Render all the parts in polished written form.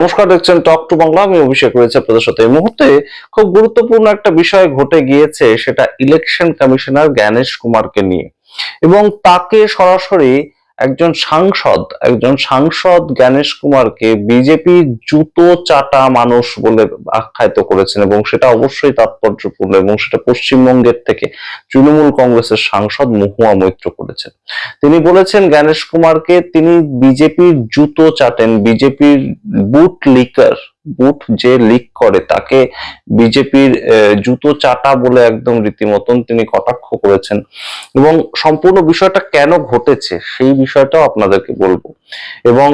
নমস্কার, দেখছেন talk to Bangla. আমি অভিষেক রয়েছে আপনাদের সাথে। এই মুহূর্তে খুব গুরুত্বপূর্ণ একটা বিষয় ঘটে গিয়েছে, সেটা ইলেকশন কমিশনার জ্ঞানেশ কুমারকে নিয়ে, এবং তাকে সরাসরি একজন সাংসদ জ্ঞানেশ কুমারকে বিজেপি জুতো চাটা মানুষ বলে আখ্যায়িত করেছেন, এবং সেটা অবশ্যই তাৎপর্যপূর্ণ, এবং সেটা পশ্চিমবঙ্গের থেকে তৃণমূল কংগ্রেসের সাংসদ মহুয়া মৈত্র করেছেন। তিনি বলেছেন জ্ঞানেশ কুমারকে তিনি বিজেপির জুতো চাটেন, বিজেপির বুট যে লিক করে তাকে বিজেপির জুতো চাটা বলে একদম রীতিমতন তিনি কটাক্ষ করেছেন। এবং সম্পূর্ণ বিষয়টা কেন ঘটেছে সেই বিষয়টাও আপনাদেরকে বলবো। এবং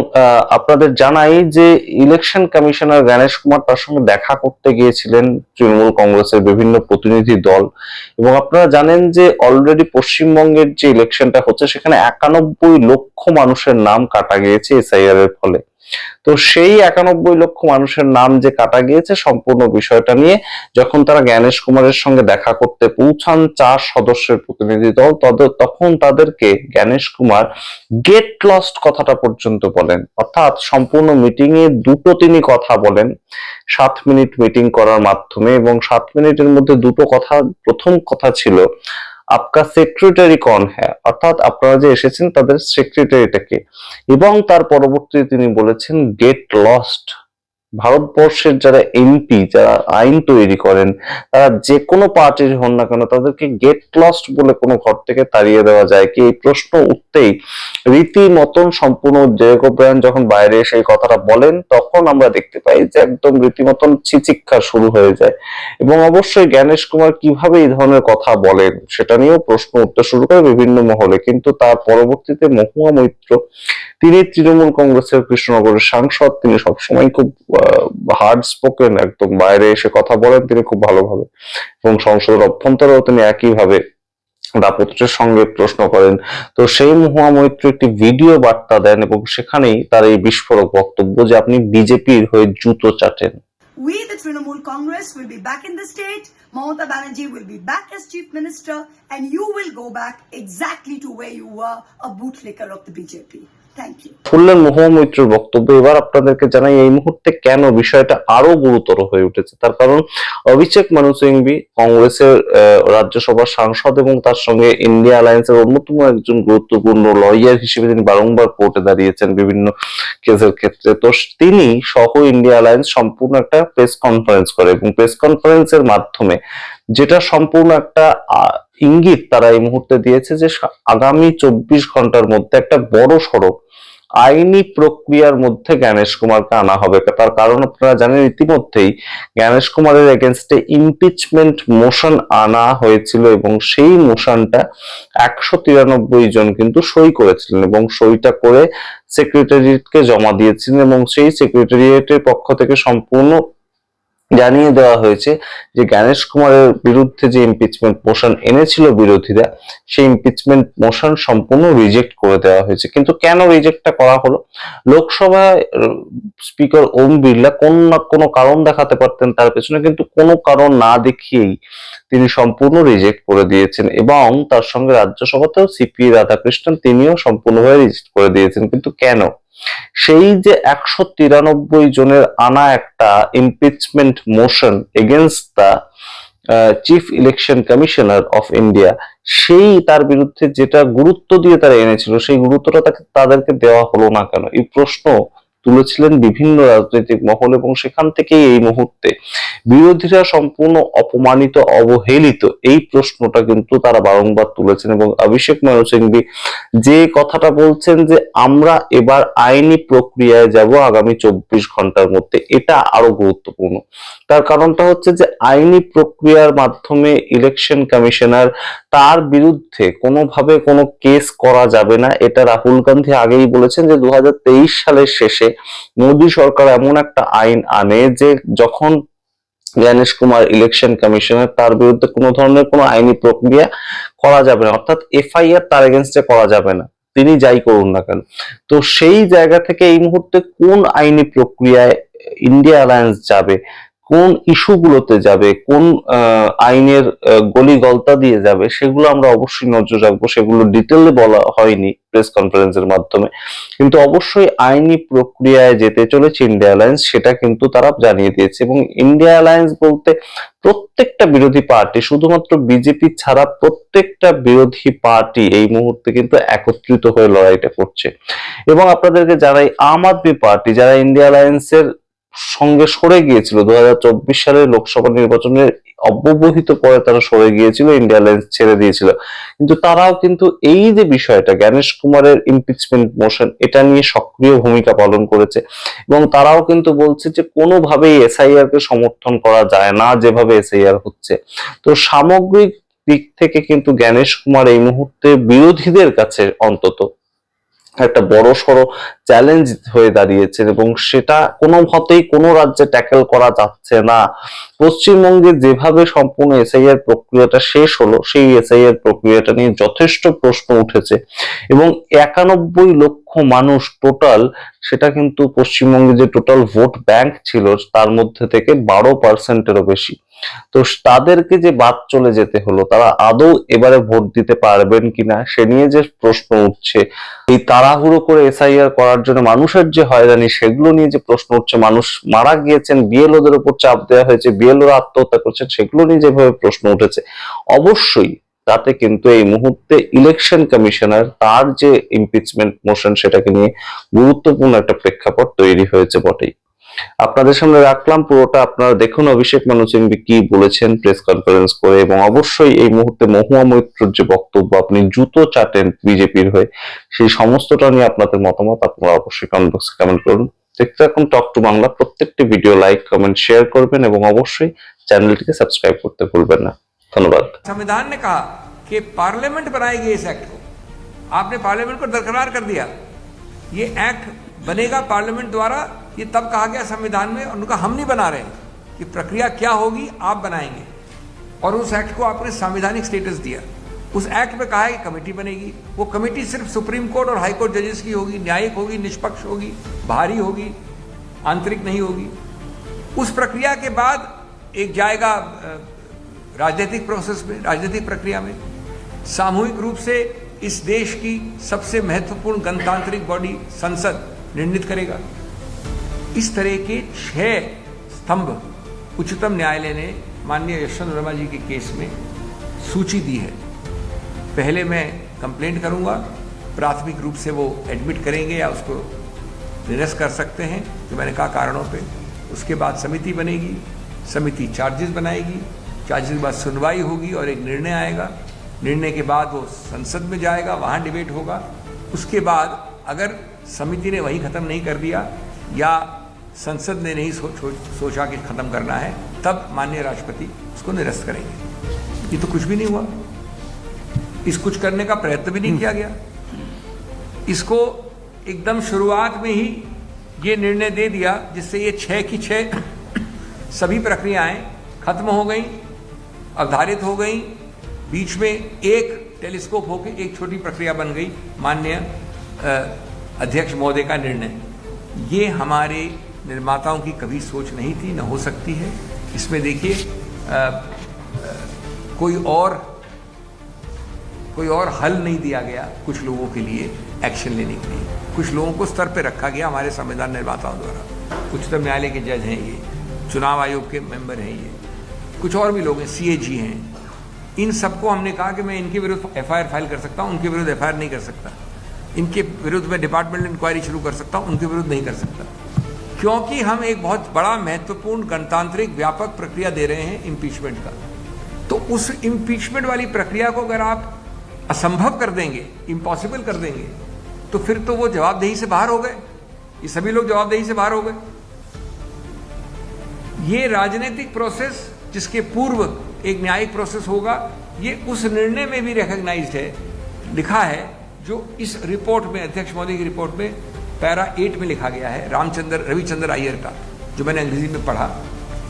আপনাদের জানাই যে ইলেকশন কমিশনার জ্ঞানেশ কুমার তার সঙ্গে দেখা করতে গিয়েছিলেন তৃণমূল কংগ্রেসের বিভিন্ন প্রতিনিধি দল। এবং আপনারা জানেন যে অলরেডি পশ্চিমবঙ্গের যে ইলেকশনটা হচ্ছে সেখানে 91 লক্ষ মানুষের নাম কাটা গিয়েছে এসআইআর এর ফলে। তো সেই 91 লক্ষ মানুষের নাম যে কাটা গিয়েছে, সম্পূর্ণ বিষয়টা নিয়ে যখন তারা জ্ঞানেশ কুমারের সঙ্গে দেখা করতে পৌঁছান 4 সদস্যের প্রতিনিধি দল, তখন তাদেরকে জ্ঞানেশ কুমার গেট লস্ট কথাটা পর্যন্ত বলেন। অর্থাৎ সম্পূর্ণ মিটিং এ দুটো তিনি কথা বলেন 7 মিনিট মিটিং করার মাধ্যমে, এবং 7 মিনিটের মধ্যে দুটো কথা। প্রথম কথা ছিল আপকা সেক্রেটারি কন হ্যাঁ, অর্থাৎ আপনারা যে এসেছেন তাদের সেক্রেটারিটাকে। এবং তার পরবর্তীতে তিনি বলেছেন গেট লস্ট। ভারতবর্ষের যারা এমপি, যারা আইন তৈরি করেন, তারা যে কোনো পার্টির হন না কেন, তাদেরকে গেট লস্ট বলে কোনো ঘর থেকে তাড়িয়ে দেওয়া যায় কি? এই প্রশ্ন উঠতেই রীতিমতন সম্পূর্ণ জেক ওব্রায়ান যখন বাইরে এসে এই কথাটা বলেন, তখন আমরা দেখতে পাই যে একদম রীতিমতন চিচিৎকার শুরু হয়ে যায়। এবং অবশ্যই জ্ঞানেশ কুমার কিভাবে এই ধরনের কথা বলেন সেটা নিয়েও প্রশ্ন উঠতে শুরু করে বিভিন্ন মহলে। কিন্তু তার পরবর্তীতে মহুয়া মৈত্র, তিনি তৃণমূল কংগ্রেসের কৃষ্ণনগরের সাংসদ, তিনি সবসময় খুব হার্ড স্পোকেন, একদম বাইরে এসে কথা বলেন তিনি খুব ভালোভাবে, এবং সংসদের অভ্যন্তরেও তিনি একইভাবে দাপটের সঙ্গে প্রশ্ন করেন। তো সেই মহুয়া মৈত্র একটি ভিডিও বার্তা দেন, এবং সেখানেই তার এই বিস্ফোরক বক্তব্য যে আপনি বিজেপির হয়ে জুতো চাটেন। We, the Trinamool Congress, will be back in the state. Mamata Banerjee will be back as Chief Minister, and you will go back exactly to where you were, a bootlicker of the BJP. Thank you. শুনলেন মহুয়া মৈত্রের বক্তব্য। এবার আপনাদেরকে জানাই এই মুহূর্তে কেন বিষয়টা আরো গুরুতর হয়ে উঠেছে। তার কারণ অভিষেক মানু সিংভি কংগ্রেসের রাজ্যসভার সাংসদ, এবং তার সঙ্গে ইন্ডিয়া অ্যালায়েন্সের অন্যতম একজন গুরুত্বপূর্ণ লয়ার হিসেবে তিনি বারংবার কোর্টে দাঁড়িয়েছেন বিভিন্ন কেসের ক্ষেত্রে। তো তিনি সহ ইন্ডিয়া অ্যালায়েন্স সম্পূর্ণ একটা প্রেস কনফারেন্স করে, এবং প্রেস কনফারেন্সের মাধ্যমে যেটা সম্পূর্ণ একটা ইঙ্গিত তারা এই মুহূর্তে দিয়েছে যে আগামী 24 ঘন্টার মধ্যে একটা বড় সড়ো আইনি প্রক্রিয়ার মধ্যে জ্ঞানেশ কুমারকে আনা হবে। তার কারণ আপনারা জানেন ইতিমধ্যেই জ্ঞানেশ কুমারের এগেনস্টে ইমপিচমেন্ট মোশন আনা হয়েছিল, এবং সেই মোশনটা 193 জন কিন্তু সই করেছিলেন, এবং সইটা করে সেক্রেটারিয়েটকে জমা দিয়েছিলেন। এবং সেই সেক্রেটারিয়েটের পক্ষ থেকে সম্পূর্ণ জানিয়ে দেওয়া হয়েছে যে জ্ঞানেশ কুমারের বিরুদ্ধে যে ইমপিচমেন্ট মোশন এনেছিল বিরোধীরা, সেই ইমপিচমেন্ট মোশন সম্পূর্ণ রিজেক্ট করে দেওয়া হয়েছে। কিন্তু কেন রিজেক্টটা করা হলো? লোকসভায় স্পিকার ওম বিড়লা কোন না কোনো কারণ দেখাতে পারতেন তার পেছনে, কিন্তু কোনো কারণ না দেখিয়েই তিনি সম্পূর্ণ রিজেক্ট করে দিয়েছেন। এবং তার সঙ্গে রাজ্যসভাতেও সিপি রাধাকৃষ্ণন, তিনিও সম্পূর্ণভাবে রিজেক্ট করে দিয়েছেন। কিন্তু কেন? সেই যে 193 জনের আনা একটা impeachment motion against the chief election commissioner of India, সেই তার বিরুদ্ধে যেটা গুরুত্ব দিয়ে তারা এনেছিল, সেই গুরুত্বটা তাদেরকে দেওয়া হলো না কেন? এই প্রশ্ন তুলেছিলেন বিভিন্ন রাজনৈতিক মহল, এবং সেখান থেকেই এই মুহূর্তে বিরোধীরা সম্পূর্ণ অপমানিত, অবহেলিত, এই প্রশ্নটা কিন্তু তারা বারংবার তুলেছেন। এবং অভিষেক মানু সিংভি যে কথাটা বলছেন যে আমরা এবার আইনি প্রক্রিয়ায় যাব আগামী 24 ঘন্টার মধ্যে, এটা আরো গুরুত্বপূর্ণ। তার কারণটা হচ্ছে যে আইনি প্রক্রিয়ার মাধ্যমে ইলেকশন কমিশনার, তার বিরুদ্ধে কোনোভাবে কোনো কেস করা যাবে না। এটা রাহুল গান্ধী আগেই বলেছেন যে 2023 সালের শেষে মোদী সরকার এমন একটা আইন আনে যে যখন জ্ঞানেশ কুমার ইলেকশন কমিশনার, তার বিরুদ্ধে কোনো ধরনের কোনো আইনি প্রক্রিয়া করা যাবে না, অর্থাৎ এফআইআর তার এগেনস্টে করা যাবে না, তিনি যাই করুন না কেন। তো সেই জায়গা থেকে এই মুহূর্তে কোন আইনি প্রক্রিয়ায় ইন্ডিয়া অ্যালায়েন্স যাবে, কোন ইস্যুগুলোতে যাবে, কোন আইনের গলিগলতা দিয়ে যাবে, সেগুলো আমরা অবশ্যই নজর রাখবো। সেগুলো ডিটেলে বলা হয়নি প্রেস কনফারেন্সের মাধ্যমে, কিন্তু অবশ্যই আইনি প্রক্রিয়ায় যেতে চলেছে ইন্ডিয়া অ্যালায়েন্স, সেটা কিন্তু তারা জানিয়ে দিয়েছে। এবং ইন্ডিয়া অ্যালায়েন্স বলতে প্রত্যেকটা বিরোধী পার্টি, শুধুমাত্র বিজেপি ছাড়া প্রত্যেকটা বিরোধী পার্টি এই মুহূর্তে কিন্তু একত্রিত হয়ে লড়াইটা করছে। এবং আপনাদেরকে জানাই, আম আদমি পার্টি যারা ইন্ডিয়া অ্যালায়েন্সের সঙ্গে সরে গিয়েছিল 2024 সালের লোকসভা নির্বাচনের অব্যবহিত পরে, তারা সরে গিয়েছিল, ইন্ডিয়া অ্যালায়েন্স ছেড়ে দিয়েছিল, কিন্তু তারাও কিন্তু এই যে বিষয়টা জ্ঞানেশ কুমারের ইমপিচমেন্ট মোশন, এটা নিয়ে সক্রিয় ভূমিকা পালন করেছে। এবং তারাও কিন্তু বলছে যে কোনোভাবেই এসআইআর কে সমর্থন করা যায় না যেভাবে এসআইআর হচ্ছে। তো সামগ্রিক দিক থেকে কিন্তু জ্ঞানেশ কুমার এই মুহূর্তে বিরোধীদের কাছে অন্তত একটা বড় সড় চ্যালেঞ্জ হয়ে দাঁড়িয়েছে, এবং সেটা কোনোভাবেই কোনো রাজ্যে ট্যাকেল করা যাচ্ছে না। পশ্চিমবঙ্গে যেভাবে সম্পূর্ণ এসআইআর প্রক্রিয়াটা শেষ হলো, সেই এসআইআর প্রক্রিয়াটা নিয়ে যথেষ্ট প্রশ্ন উঠেছে। এবং 91 লক্ষ মানুষ টোটাল, সেটা কিন্তু পশ্চিমবঙ্গে যে টোটাল ভোট ব্যাংক ছিল তার মধ্যে থেকে 12%-এরও বেশি। তো তাদেরকে যে বাদ চলে যেতে হলো, তারা আদৌ এবারে ভোট দিতে পারবেন কিনা সে নিয়ে যে প্রশ্ন উঠছে, এই তাড়াহুড়ো করে এসআইআর করার জন্য মানুষের যে হয়রানি, সেগুলো নিয়ে যে প্রশ্ন উঠছে, মানুষ মারা গিয়েছেন, বিএলওদের উপর চাপ দেওয়া হয়েছে, বিএলওরা আত্মহত্যা করছেন, সেগুলো নিয়ে যেভাবে প্রশ্ন উঠেছে, অবশ্যই তাতে কিন্তু এই মুহূর্তে ইলেকশন কমিশনার তার যে ইমপিচমেন্ট মোশন, সেটাকে নিয়ে গুরুত্বপূর্ণ একটা প্রেক্ষাপট তৈরি হয়েছে বটেই। আপনাদের সামনে রাখলাম পুরোটা, আপনারা দেখুন অভিষেক মানু সিংভি কি বলেছেন প্রেস কনফারেন্স করে। এবং অবশ্যই এই মুহূর্তে মহুয়া মৈত্রর যে বক্তব্য, আপনি জুতো চাটেন বিজেপির হয়ে, সেই সমস্তটা নিয়ে আপনাদের মতামত আপনারা অবশ্যই কমেন্ট বক্সে কমেন্ট করুন। দেখতে থাকুন টক টু বাংলা। প্রত্যেকটি ভিডিও লাইক, কমেন্ট, শেয়ার করবেন এবং অবশ্যই চ্যানেলটিকে সাবস্ক্রাইব করতে ভুলবেন না। ধন্যবাদ। संविधान ने कहा कि पार्लियामेंट बनाएगी इस एक्ट को, आपने पार्लियामेंट को दरकिरार कर दिया। ये एक्ट बनेगा पार्लियामेंट द्वारा, ये तब कहा गया संविधान में, उनका हम नहीं बना रहे हैं, कि प्रक्रिया क्या होगी आप बनाएंगे। और उस एक्ट को आपने संवैधानिक स्टेटस दिया। उस एक्ट में कहा है कि कमेटी बनेगी, वो कमेटी सिर्फ सुप्रीम कोर्ट और हाई कोर्ट जजेस की होगी, न्यायिक होगी, निष्पक्ष होगी, बाहरी होगी, आंतरिक नहीं होगी। उस प्रक्रिया के बाद एक जाएगा राजनीतिक प्रोसेस में, राजनीतिक प्रक्रिया में सामूहिक रूप से इस देश की सबसे महत्वपूर्ण गणतांत्रिक बॉडी संसद निर्णित करेगा। इस तरह के 6 स्तंभ उच्चतम न्यायालय ने माननीय यशवंत वर्मा जी के केस में सूची दी है। पहले मैं कंप्लेंट करूंगा, प्राथमिक रूप से वो एडमिट करेंगे या उसको निरस्त कर सकते हैं, जो मैंने कहा कारणों पे। उसके बाद समिति बनेगी, समिति चार्जेस बनाएगी, चार्जेस के बाद सुनवाई होगी और एक निर्णय आएगा। निर्णय के बाद वो संसद में जाएगा, वहाँ डिबेट होगा। उसके बाद अगर समिति ने वही खत्म नहीं कर दिया या संसद ने नहीं सोचा कि खत्म करना है, तब माननीय राष्ट्रपति उसको निरस्त करेंगे। ये तो कुछ भी नहीं हुआ, इस कुछ करने का प्रयत्न भी नहीं किया गया। इसको एकदम शुरुआत में ही ये निर्णय दे दिया, जिससे ये 6 की 6 सभी प्रक्रियाएं खत्म हो गई, अवधारित हो गई। बीच में एक टेलीस्कोप होकर एक छोटी प्रक्रिया बन गई, माननीय अध्यक्ष महोदय का निर्णय। ये हमारे निर्माताओं की कभी सोच नहीं थी, न हो सकती है। इसमें देखिए कोई और हल नहीं दिया गया कुछ लोगों के लिए एक्शन लेने के लिए। कुछ लोगों को स्तर पे रखा गया हमारे संविधान निर्माताओं द्वारा। उच्चतम न्यायालय के जज हैं, ये चुनाव आयोग के मेंबर हैं, ये कुछ और भी लोग हैं, सीएजी हैं। इन सबको हमने कहा कि मैं इनके विरुद्ध एफआईआर फाइल कर सकता हूं, उनके विरुद्ध एफआईआर नहीं कर सकता। इनके विरुद्ध में डिपार्टमेंटल इंक्वायरी शुरू कर सकता हूं, उनके विरुद्ध नहीं कर सकता, क्योंकि हम एक बहुत बड़ा महत्वपूर्ण गणतांत्रिक व्यापक प्रक्रिया दे रहे हैं इम्पीचमेंट का। तो उस इम्पीचमेंट वाली प्रक्रिया को अगर आप असंभव कर देंगे, इम्पॉसिबल कर देंगे, तो फिर तो वो जवाबदेही से बाहर हो गए। ये सभी लोग जवाबदेही से बाहर हो गए। ये राजनीतिक प्रोसेस जिसके पूर्व एक न्यायिक प्रोसेस होगा, ये उस निर्णय में भी रिकॉग्नाइज्ड है, लिखा है, जो इस रिपोर्ट में, अध्यक्ष महोदय की रिपोर्ट में पैरा 8 में लिखा गया है, रविचंद्र अय्यर का, जो मैंने अंग्रेजी में पढ़ा,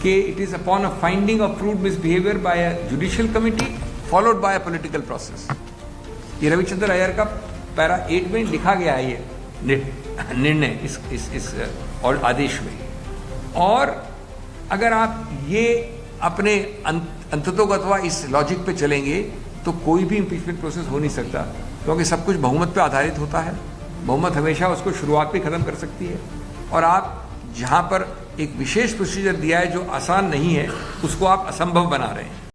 कि it is upon a finding of proved misbehaviour by a judicial committee followed by a political process. ये रविचंद्र अय्यर का पैरा 8 में लिखा गया है, ये निर्णय इस और आदेश में। और अगर आप ये अपने अंततोगत्वा इस लॉजिक पे चलेंगे तो कोई भी इम्पीचमेंट प्रोसेस हो नहीं सकता, क्योंकि सब कुछ बहुमत पे आधारित होता है। बहुमत हमेशा उसको शुरुआत पे ख़त्म कर सकती है, और आप जहाँ पर एक विशेष प्रोसीजर दिया है जो आसान नहीं है, उसको आप असंभव बना रहे हैं।